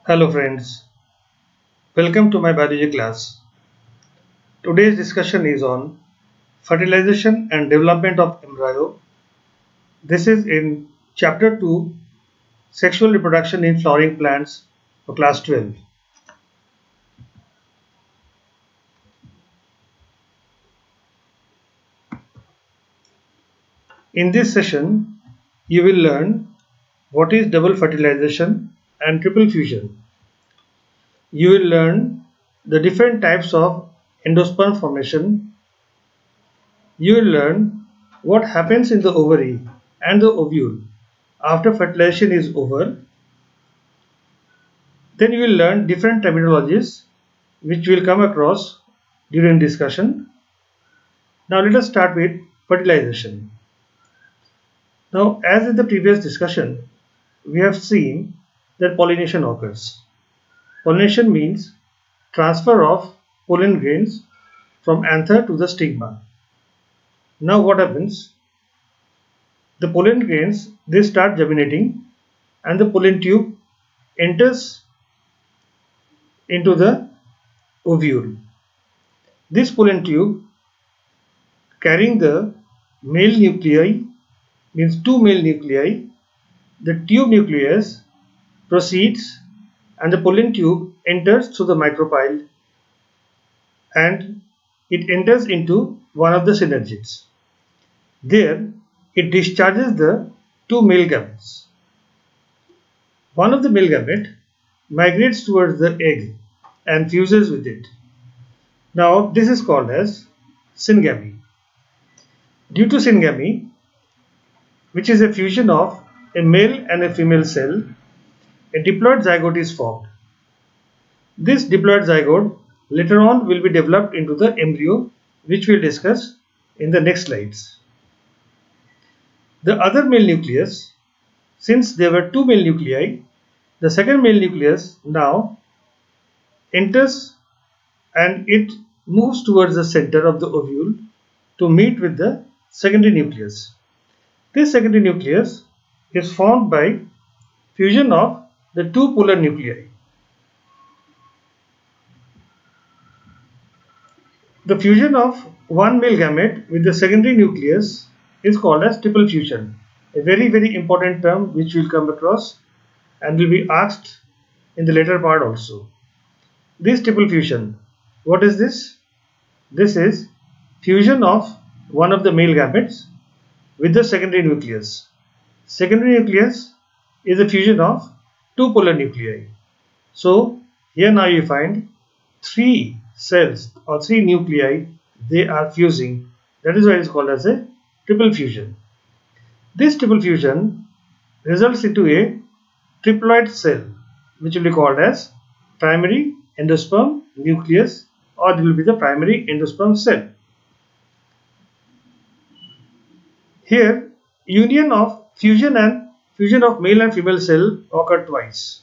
Hello friends, welcome to my biology class. Today's discussion is on fertilization and development of embryo. This is in chapter 2, sexual reproduction in flowering plants for class 12. In this session, you will learn what is double fertilization and triple fusion. You will learn the different types of endosperm formation. You will learn what happens in the ovary and the ovule after fertilization is over. Then you will learn different terminologies which we will come across during discussion. Now let us start with fertilization. Now, as in the previous discussion, we have seen that pollination occurs. Pollination means transfer of pollen grains from anther to the stigma. Now what happens? The pollen grains, they start germinating and the pollen tube enters into the ovule. This pollen tube carrying the male nuclei, means two male nuclei, the tube nucleus proceeds and the pollen tube enters through the micropyle and it enters into one of the synergids. There it discharges the two male gametes. One of the male gamete migrates towards the egg and fuses with it. Now this is called as syngamy. Due to syngamy, which is a fusion of a male and a female cell, a diploid zygote is formed. This diploid zygote later on will be developed into the embryo, which we will discuss in the next slides. The other male nucleus, since there were two male nuclei, the second male nucleus now enters and it moves towards the center of the ovule to meet with the secondary nucleus. This secondary nucleus is formed by fusion of the two polar nuclei. The fusion of one male gamete with the secondary nucleus is called as triple fusion, a very important term which we will come across and will be asked in the later part also. This triple fusion, what is this? This is fusion of one of the male gametes with the secondary nucleus. Secondary nucleus is a fusion of two polar nuclei. So here now you find three cells or three nuclei, they are fusing. That is why it is called as a triple fusion. This triple fusion results into a triploid cell, which will be called as primary endosperm nucleus, or it will be the primary endosperm cell. Here union of fusion of male and female cell occur twice.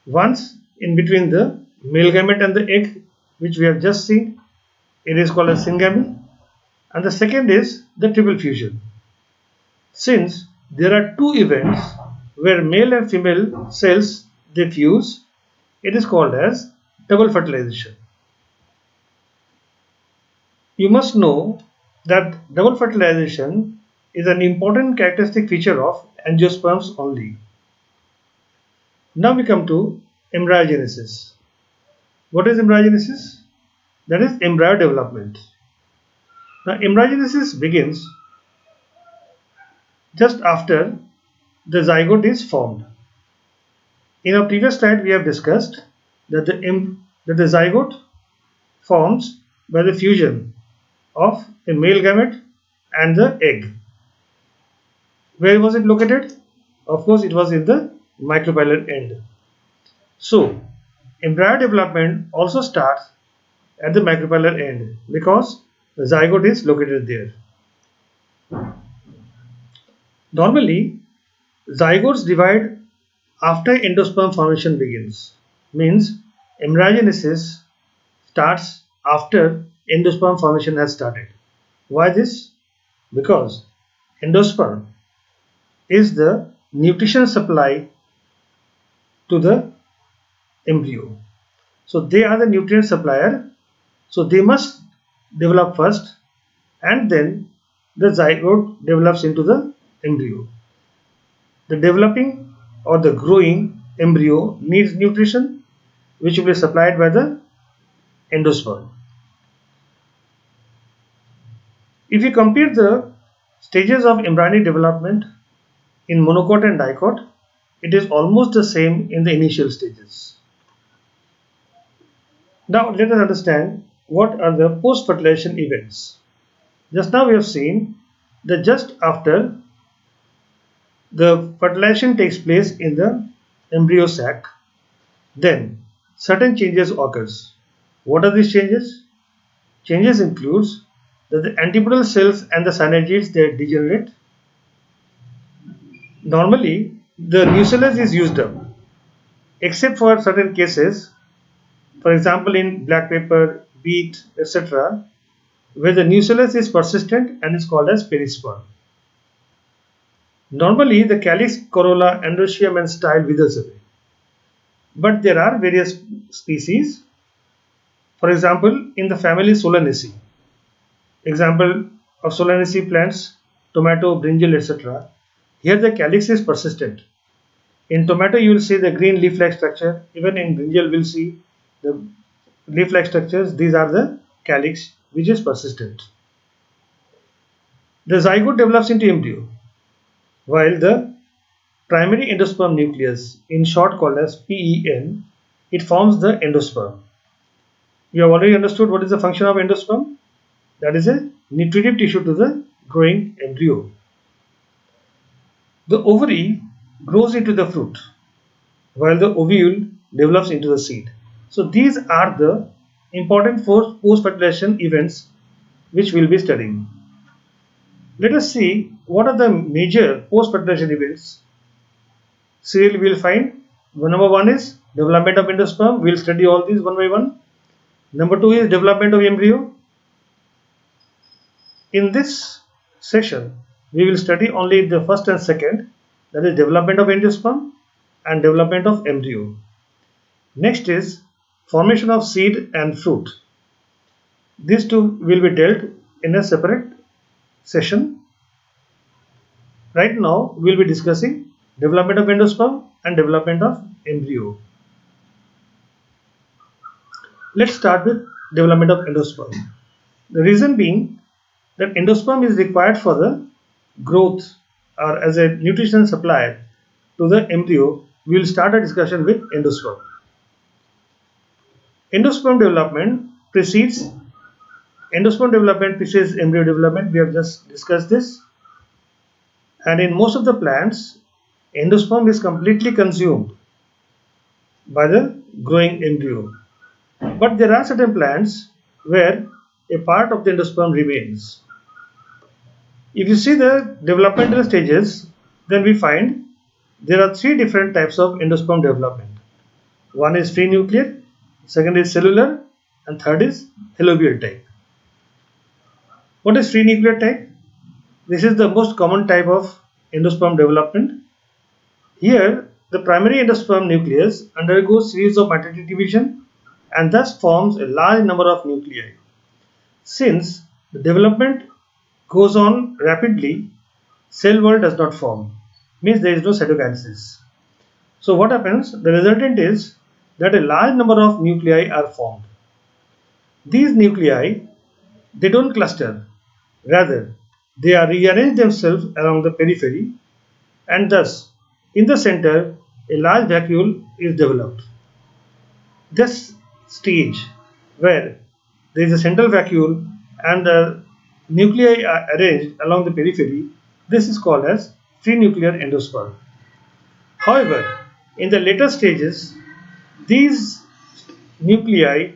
Once in between the male gamete and the egg, which we have just seen, it is called as syngamy, and the second is the triple fusion. Since there are two events where male and female cells they fuse, it is called as double fertilization. You must know that double fertilization is an important characteristic feature of angiosperms only. Now we come to embryogenesis. What is embryogenesis? That is embryo development. Now embryogenesis begins just after the zygote is formed. In our previous slide we have discussed that the zygote forms by the fusion of a male gamete and the egg. Where was it located? Of course it was in the micropylar end. So embryo development also starts at the micropylar end because the zygote is located there. Normally, zygotes divide after endosperm formation begins. Means embryogenesis starts after endosperm formation has started. Why this? Because endosperm is the nutrition supply to the embryo. So they are the nutrient supplier. So they must develop first, and then the zygote develops into the embryo. The developing or the growing embryo needs nutrition which will be supplied by the endosperm. If you compare the stages of embryonic development in monocot and dicot, it is almost the same in the initial stages. Now let us understand what are the post-fertilization events. Just now we have seen that just after the fertilization takes place in the embryo sac, then certain changes occurs. What are these changes? Changes includes that the antipodal cells and the synergids they degenerate. Normally, the nucellus is used up, except for certain cases, for example in black pepper, beet, etc., where the nucellus is persistent and is called as perisperm. Normally, the calyx, corolla, androecium and style withers away. But there are various species. For example, in the family Solanaceae, example of Solanaceae plants, tomato, brinjal, etc. Here the calyx is persistent. In tomato you will see the green leaf-like structure. Even in brinjal we will see the leaf-like structures. These are the calyx which is persistent. The zygote develops into embryo, while the primary endosperm nucleus, in short called as PEN, it forms the endosperm. You have already understood what is the function of endosperm. That is a nutritive tissue to the growing embryo. The ovary grows into the fruit, while the ovule develops into the seed. So these are the important four post-fertilization events which we will be studying. Let us see what are the major post-fertilization events. Serially we will find number one is development of endosperm. We will study all these one by one. Number two is development of embryo. In this session, we will study only the first and second, that is development of endosperm and development of embryo. Next is formation of seed and fruit. These two will be dealt in a separate session. Right now, we will be discussing development of endosperm and development of embryo. Let's start with development of endosperm. The reason being that endosperm is required for the growth or as a nutrition supplier to the embryo. We will start a discussion with endosperm. Endosperm development precedes embryo development. We have just discussed this. And in most of the plants, endosperm is completely consumed by the growing embryo. But there are certain plants where a part of the endosperm remains. If you see the developmental stages, then we find there are three different types of endosperm development. One is free nuclear, second is cellular, and third is alluvial type. What is free nuclear type? This is the most common type of endosperm development. Here, the primary endosperm nucleus undergoes series of mitotic division and thus forms a large number of nuclei. Since the development goes on rapidly, cell wall does not form, means there is no cytokinesis. So what happens? The resultant is that a large number of nuclei are formed. These nuclei, they don't cluster, rather they are rearrange themselves along the periphery, and thus in the center a large vacuole is developed. This stage where there is a central vacuole and the nuclei are arranged along the periphery, this is called as free nuclear endosperm. However, in the later stages, these nuclei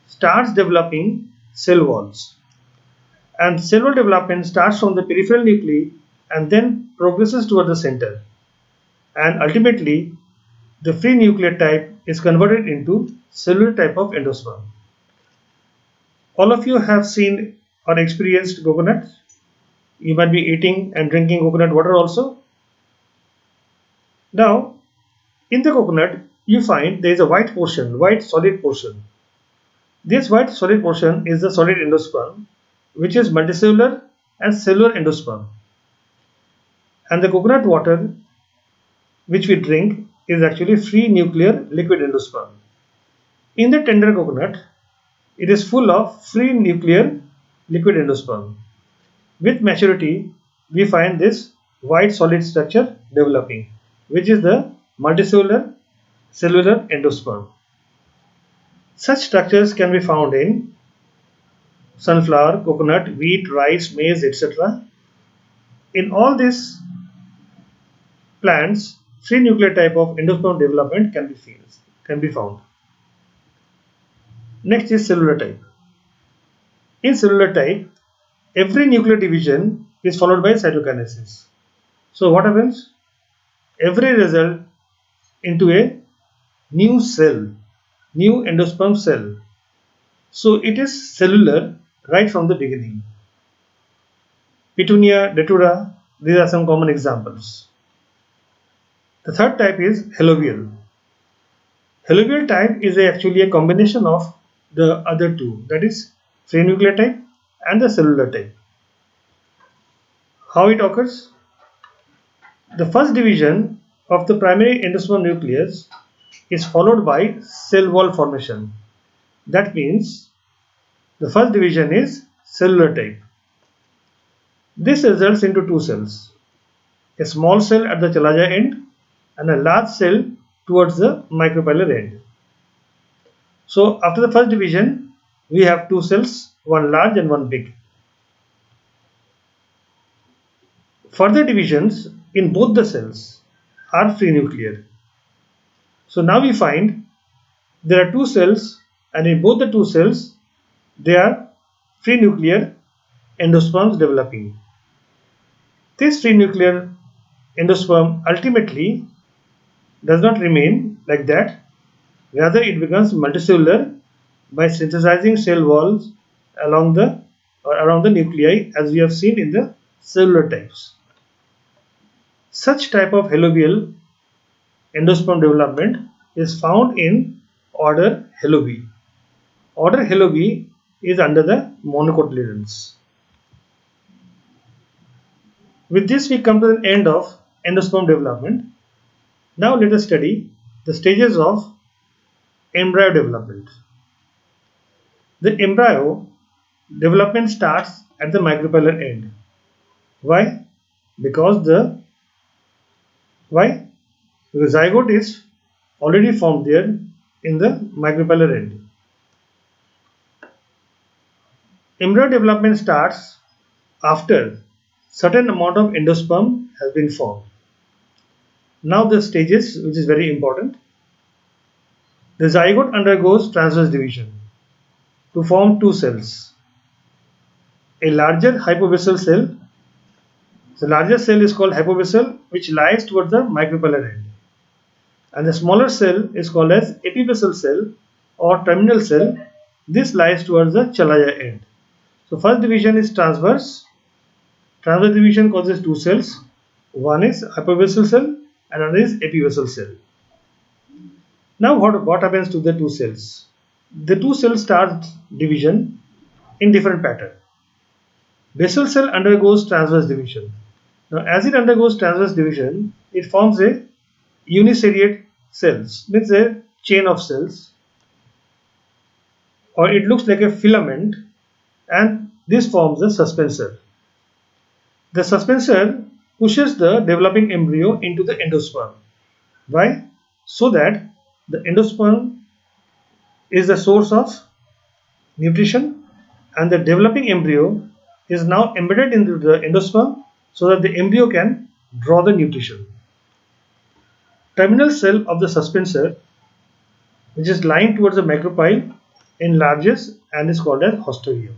starts developing cell walls, and cell wall development starts from the peripheral nuclei and then progresses toward the center, and ultimately the free nuclear type is converted into cellular type of endosperm. All of you have seen or experienced coconut. You might be eating and drinking coconut water also. Now, in the coconut, you find there is a white portion, white solid portion. This white solid portion is the solid endosperm, which is multicellular and cellular endosperm. And the coconut water which we drink is actually free nuclear liquid endosperm. In the tender coconut, it is full of free nuclear liquid endosperm. With maturity, we find this white solid structure developing, which is the multicellular cellular endosperm. Such structures can be found in sunflower, coconut, wheat, rice, maize, etc. In all these plants, free nuclear type of endosperm development can be found. Next is cellular type. In cellular type, every nuclear division is followed by cytokinesis. So what happens? Every result into a new cell, new endosperm cell. So it is cellular right from the beginning. Petunia, Datura, these are some common examples. The third type is halovial. Halovial type is actually a combination of the other two, that is free nuclear type and the cellular type. How it occurs? The first division of the primary endosperm nucleus is followed by cell wall formation. That means the first division is cellular type. This results into two cells, a small cell at the chalaja end and a large cell towards the micropylar end. So after the first division, we have two cells, one large and one big. Further divisions in both the cells are free nuclear. So now we find there are two cells, and in both the two cells they are free nuclear endosperms developing. This free nuclear endosperm ultimately does not remain like that, rather it becomes multicellular by synthesizing cell walls around the nuclei, as we have seen in the cellular types. Such type of halovial endosperm development is found in order Halobi. Order Halobi is under the monocotyledons. With this we come to the end of endosperm development. Now let us study the stages of embryo development. The embryo development starts at the micropylar end. Why? Because the zygote is already formed there in the micropylar end. Embryo development starts after certain amount of endosperm has been formed. Now the stages, which is very important. The zygote undergoes transverse division to form two cells. A larger hypobasal cell. The larger cell is called hypobasal, which lies towards the micropylar end. And the smaller cell is called as epibasal cell or terminal cell. This lies towards the chalaja end. So first division is transverse. Transverse division causes two cells. One is hypobasal cell and another is epibasal cell. Now what happens to the two cells? The two cells start division in different pattern. Basal cell undergoes transverse division. Now as it undergoes transverse division, it forms a uniseriate cells, means a chain of cells, or it looks like a filament, and this forms a suspensor. The suspensor pushes the developing embryo into the endosperm. Why? So that the endosperm is the source of nutrition and the developing embryo is now embedded into the endosperm so that the embryo can draw the nutrition. Terminal cell of the suspensor, which is lying towards the macropyle, enlarges and is called as hosterium.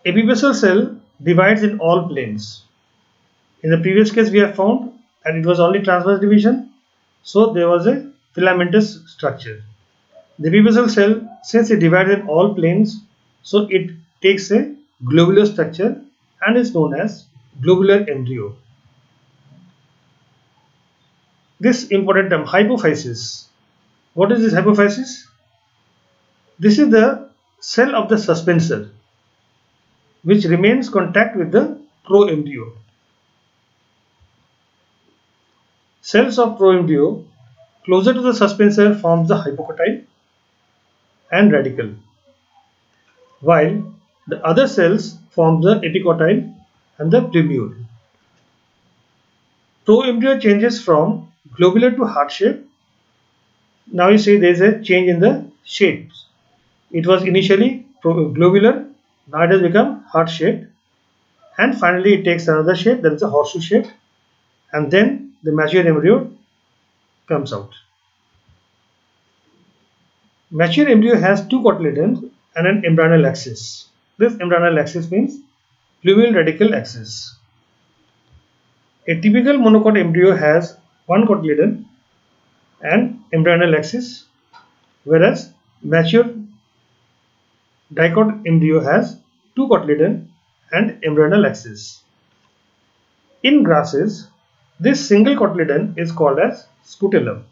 Epibasal cell divides in all planes. In the previous case we have found that it was only transverse division, so there was a filamentous structure. The epibasal cell, since it divides in all planes, so it takes a globular structure and is known as globular embryo. This important term, hypophysis. What is this hypophysis? This is the cell of the suspensor which remains contact with the proembryo. Cells of proembryo closer to the suspensor forms the hypocotyle and radicle, while the other cells form the epicotyle and the plumule. Proembryo changes from globular to heart shape. Now you see there is a change in the shapes. It was initially globular, now it has become heart shaped, and finally it takes another shape, that is a horseshoe shape, and then the mature embryo comes out. Mature embryo has two cotyledons and an embryonal axis. This embryonal axis means plumule radical axis. A typical monocot embryo has one cotyledon and embryonal axis, whereas mature dicot embryo has two cotyledon and embryonal axis. In grasses, this single cotyledon is called as scutellum.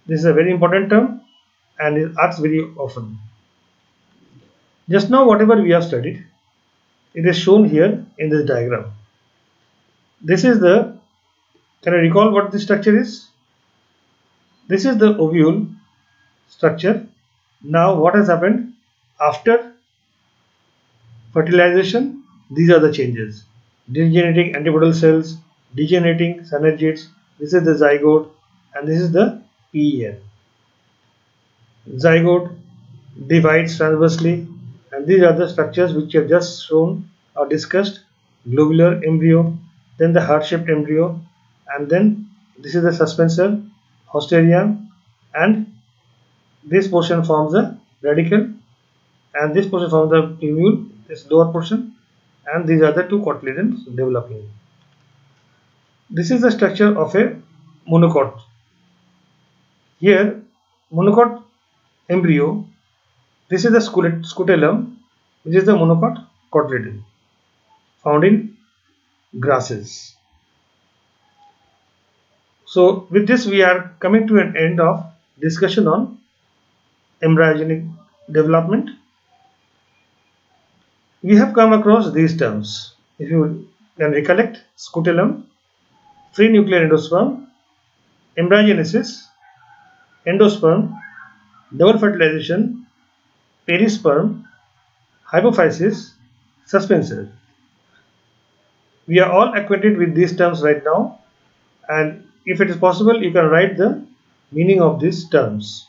This is a very important term and is asked very often. Just now whatever we have studied, it is shown here in this diagram. This is the, can I recall what this structure is? This is the ovule structure. Now what has happened? After fertilization, these are the changes. Degenerating antibodal cells, degenerating synergids, this is the zygote and this is the PEN. Zygote divides transversely and these are the structures which you have just shown or discussed. Globular embryo, then the heart-shaped embryo, and then this is the suspensor, hosterium, and this portion forms the radicle and this portion forms the plumule, this lower portion, and these are the two cotyledons developing. This is the structure of a monocot. Here, monocot embryo, this is the scutellum, which is the monocot cotyledon found in grasses. So with this we are coming to an end of discussion on embryogenic development. We have come across these terms. If you can recollect, scutellum, free nuclear endosperm, embryogenesis, endosperm, double fertilization, perisperm, hypophysis, suspensor. We are all acquainted with these terms right now, and if it is possible you can write the meaning of these terms.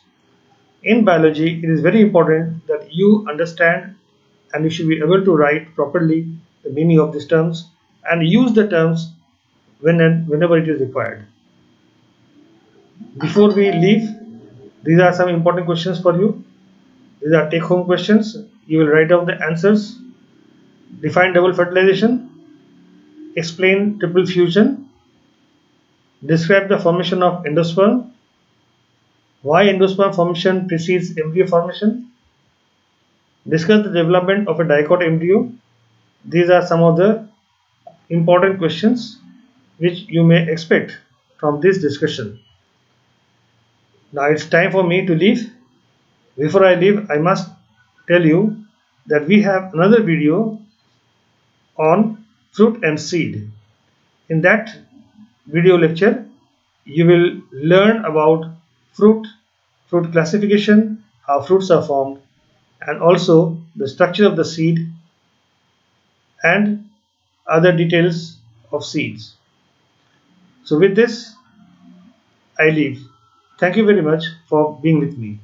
In biology it is very important that you understand and you should be able to write properly the meaning of these terms and use the terms whenever it is required. Before we leave, these are some important questions for you. These are take home questions. You will write down the answers. Define double fertilization. Explain triple fusion. Describe the formation of endosperm. Why endosperm formation precedes embryo formation. Discuss the development of a dicot embryo. These are some of the important questions which you may expect from this discussion. Now it's time for me to leave. Before I leave, I must tell you that we have another video on fruit and seed. In that video lecture, you will learn about fruit classification, how fruits are formed, and also the structure of the seed and other details of seeds. So with this, I leave. Thank you very much for being with me.